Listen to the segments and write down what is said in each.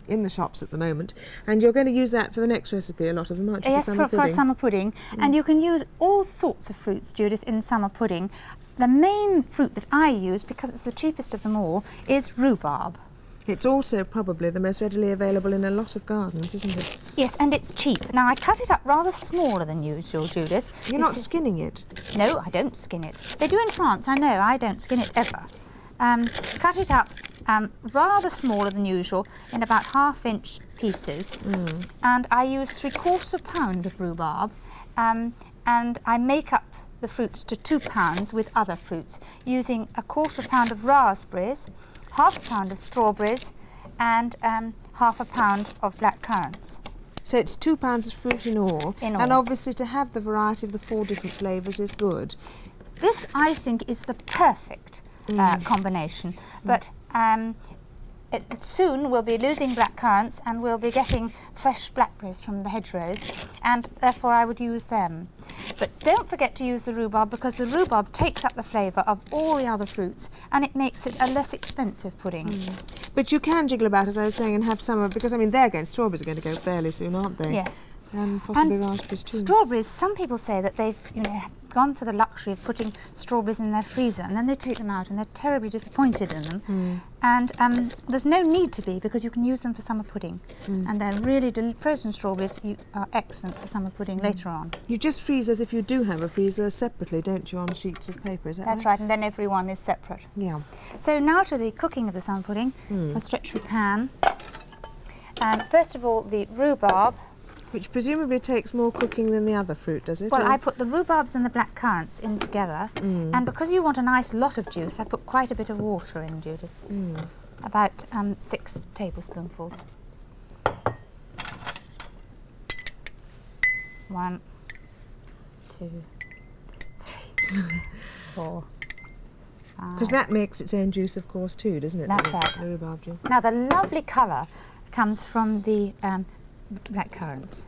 in the shops at the moment, and you're going to use that for the next recipe, a lot of them, aren't you? Yes, for summer pudding. And you can use all sorts of fruits, Judith, in summer pudding. The main fruit that I use, because it's the cheapest of them all, is rhubarb. It's also probably the most readily available in a lot of gardens, isn't it? Yes, and it's cheap. Now, I cut it up rather smaller than usual, Judith. You're not skinning it? No, I don't skin it. They do in France, I know. I don't skin it ever. Cut it up rather smaller than usual in about half-inch pieces. And I use 3/4 pound of rhubarb, and I make up the fruits to 2 pounds with other fruits, using 1/4 pound of raspberries, 1/2 pound of strawberries, and 1/2 pound of black currants. So it's 2 pounds of fruit in all. And obviously to have the variety of the 4 different flavours is good. This, I think, is the perfect combination. But soon we'll be losing black currants and we'll be getting fresh blackberries from the hedgerows, and therefore I would use them. But don't forget to use the rhubarb, because the rhubarb takes up the flavour of all the other fruits and it makes it a less expensive pudding. But you can jiggle about, as I was saying, and have some of, because I mean strawberries are going to go fairly soon, aren't they? Yes. And possibly raspberries too. Strawberries, some people say that they've gone to the luxury of putting strawberries in their freezer, and then they take them out and they're terribly disappointed in them. And there's no need to be, because you can use them for summer pudding. And they're really frozen strawberries are excellent for summer pudding later on. You just freeze, as if you do have a freezer, separately, don't you, on sheets of paper, is that That's right, and then every one is separate. Yeah. So now to the cooking of the summer pudding. I'll stretch the pan. And first of all, the rhubarb. Which presumably takes more cooking than the other fruit, does it? Well, I put the rhubarbs and the black currants in together, and because you want a nice lot of juice, I put quite a bit of water in, Judith. About 6 tablespoonfuls. 1, 2, 3, 4, 5. Because that makes its own juice, of course, too, doesn't it? That's right. The rhubarb juice. Now, the lovely colour comes from the black currants.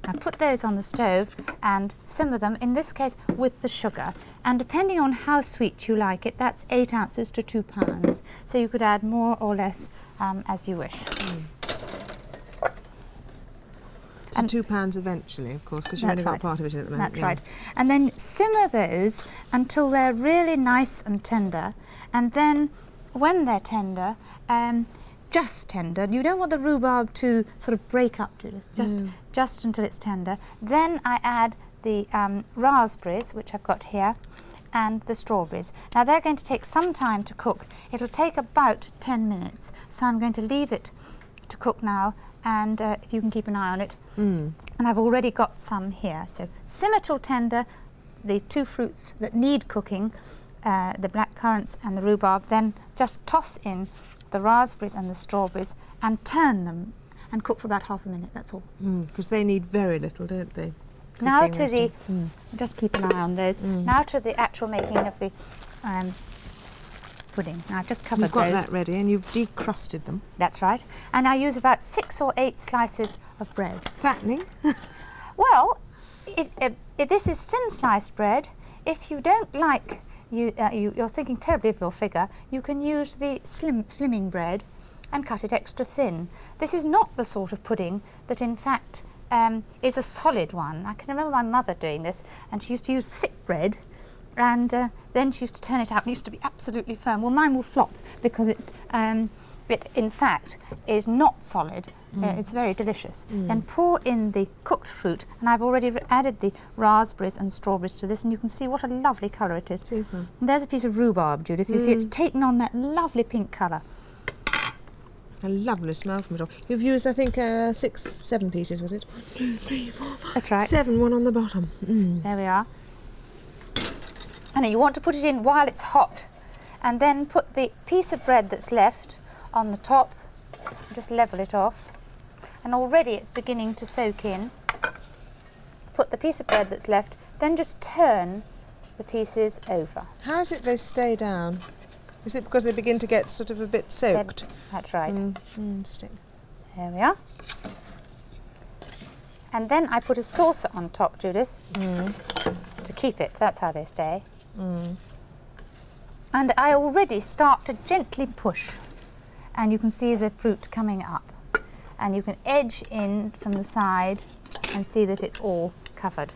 I put those on the stove and simmer them, in this case with the sugar, and depending on how sweet you like it, that's 8 ounces to 2 pounds, so you could add more or less as you wish. To 2 pounds eventually, of course, because you've only got part of it at the moment. That's right. And then simmer those until they're really nice and tender, and then when they're tender, just tender. You don't want the rhubarb to sort of break up, Judith, just until it's tender. Then I add the raspberries, which I've got here, and the strawberries. Now they're going to take some time to cook. It'll take about 10 minutes. So I'm going to leave it to cook now, and if you can keep an eye on it. And I've already got some here. So simmer till tender, the 2 fruits that need cooking, the black currants and the rhubarb, then just toss in the raspberries and the strawberries and turn them and cook for about half a minute, that's all. Because they need very little, don't they? Now to the, just keep an eye on those, now to the actual making of the pudding. Now I've just covered those. You've got that ready and you've decrusted them. That's right. And I use about 6 or 8 slices of bread. Fattening? Well, this is thin sliced bread. If you don't like you're thinking terribly of your figure, you can use the slimming bread and cut it extra thin. This is not the sort of pudding that in fact is a solid one. I can remember my mother doing this, and she used to use thick bread, and then she used to turn it out and it used to be absolutely firm. Well, mine will flop because it in fact is not solid. It's very delicious. Then pour in the cooked fruit, and I've already added the raspberries and strawberries to this, and you can see what a lovely colour it is. Super. And there's a piece of rhubarb, Judith. You see it's taken on that lovely pink colour. A lovely smell from it all. You've used, I think, 7 pieces, was it? 1, 2, 3, 4, 5, That's right. 7, one on the bottom. There we are. And you want to put it in while it's hot, and then put the piece of bread that's left on the top, just level it off, and already it's beginning to soak in. Put the piece of bread that's left, then just turn the pieces over. How is it they stay down? Is it because they begin to get sort of a bit soaked? That's right. Stick. There we are. And then I put a saucer on top, Judith, to keep it. That's how they stay. And I already start to gently push. and you can see the fruit coming up. And you can edge in from the side and see that it's all covered.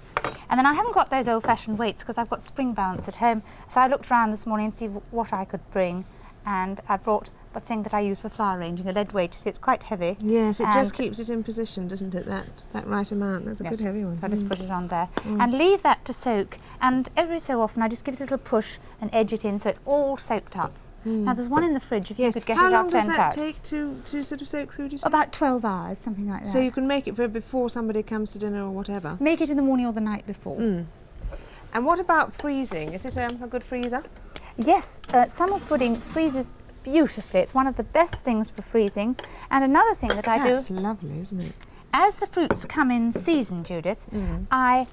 And then I haven't got those old-fashioned weights because I've got spring balance at home. So I looked around this morning and see what I could bring, and I brought the thing that I use for flower arranging, a lead weight. You see, it's quite heavy. Yes, it just keeps it in position, doesn't it? That right amount. That's a good heavy one. So I just put it on there and leave that to soak. And every so often I just give it a little push and edge it in so it's all soaked up. Now there's one in the fridge if you could get it out. How long does that take to sort of soak through, do you say? About 12 hours, something like that. So you can make it for before somebody comes to dinner or whatever? Make it in the morning or the night before. And what about freezing? Is it a good freezer? Yes, summer pudding freezes beautifully. It's one of the best things for freezing. And another thing that I do... That's lovely, isn't it? As the fruits come in season, Judith, I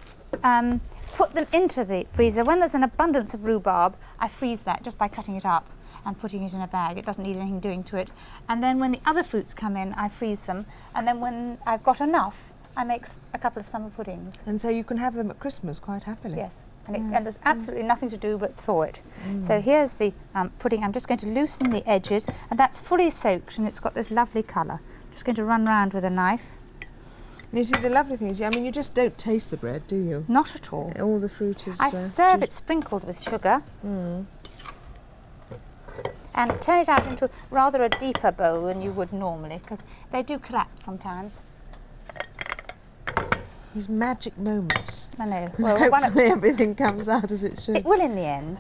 put them into the freezer. When there's an abundance of rhubarb, I freeze that just by cutting it up and putting it in a bag. It doesn't need anything doing to it. And then when the other fruits come in, I freeze them. And then when I've got enough, I make a couple of summer puddings. And so you can have them at Christmas quite happily. Yes. And there's absolutely nothing to do but thaw it. So here's the pudding. I'm just going to loosen the edges, and that's fully soaked, and it's got this lovely colour. Just going to run round with a knife. And you see, the lovely thing is, I mean, you just don't taste the bread, do you? Not at all. All the fruit is... I serve it sprinkled with sugar. And turn it out into rather a deeper bowl than you would normally, because they do collapse sometimes. These magic moments. I know. Well, hopefully everything comes out as it should. It will in the end.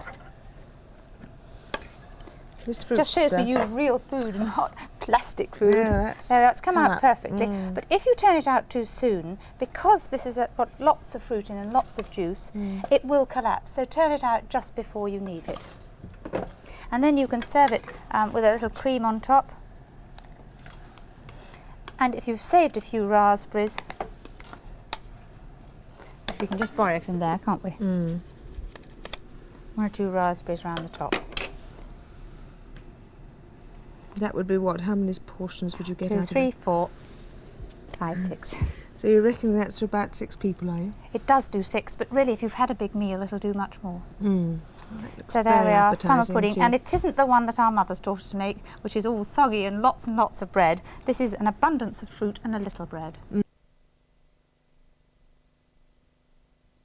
This fruit just shows we use real food and not plastic food. Yeah, it's come out perfectly. But if you turn it out too soon, because this has got lots of fruit in and lots of juice, it will collapse. So turn it out just before you need it. And then you can serve it with a little cream on top. And if you've saved a few raspberries, we can just borrow from there, can't we? 1 or 2 raspberries round the top. That would be what? How many portions would you get 2, out 3, of it? 4, 5, 6. So you reckon that's for about 6 people, are you? It does do 6, but really if you've had a big meal it'll do much more. So there very we are, summer appetising pudding, too. and it isn't the one that our mothers taught us to make, which is all soggy and lots of bread. This is an abundance of fruit and a little bread.